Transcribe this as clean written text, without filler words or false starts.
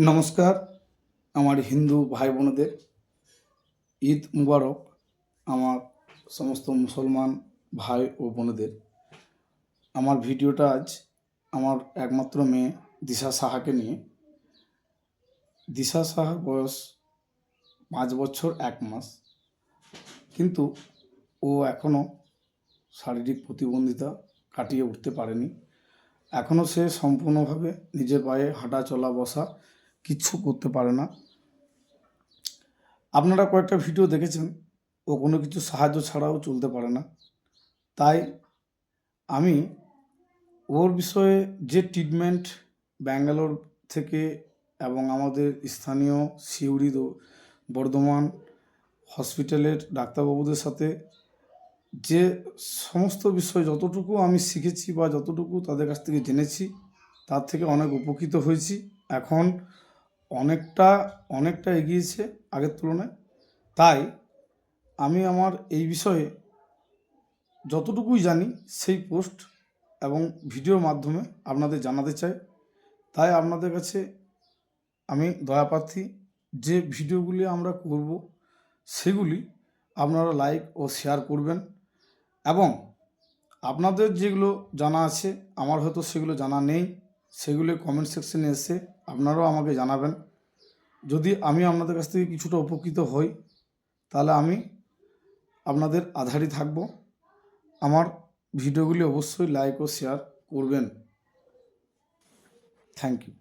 নমস্কার আমার হিন্দু ভাই বোনেদের ঈদ মুবারক। আমার সমস্ত মুসলমান ভাই ও বোনেদের আমার ভিডিওটা আজ আমার একমাত্র মেয়ে দিশা সাহাকে নিয়ে। দিশা সাহার বয়স 5 বছর 1 মাস, কিন্তু ও এখনও শারীরিক প্রতিবন্ধিতা কাটিয়ে উঠতে পারেনি। এখনও সে সম্পূর্ণভাবে নিজের পায়ে হাঁটা চলা বসা কিচ্ছু করতে পারে না। আপনারা কয়েকটা ভিডিও দেখেছেন, ও কোনো কিছু সাহায্য ছাড়াও চলতে পারে না। তাই আমি ওর বিষয়ে যে ট্রিটমেন্ট ব্যাঙ্গালোর থেকে এবং আমাদের স্থানীয় সিউড়ি বর্ধমান হসপিটালের ডাক্তারবাবুদের সাথে যে সমস্ত বিষয় যতটুকু আমি শিখেছি বা যতটুকু তাদের কাছ থেকে জেনেছি, তার থেকে অনেক উপকৃত হয়েছি। এখন অনেকটা এগিয়েছে আগের তুলনায়। তাই আমি আমার এই বিষয়ে যতটুকুই জানি সেই পোস্ট এবং ভিডিওর মাধ্যমে আপনাদের জানাতে চাই। তাই আপনাদের কাছে আমি দয়াপ্রার্থী, যে ভিডিওগুলি আমরা করব সেগুলি আপনারা লাইক ও শেয়ার করবেন, এবং আপনাদের যেগুলো জানা আছে আমার হয়তো সেগুলো জানা নেই, সেগুলো কমেন্ট সেকশনে এসে আপনারাও আমাকে জানাবেন। যদি আমি আপনাদের কাছ থেকে কিছুটা উপকৃত হই তাহলে আমি আপনাদের আধারই থাকব। আমার ভিডিওগুলি অবশ্যই লাইক ও শেয়ার করবেন। Thank you.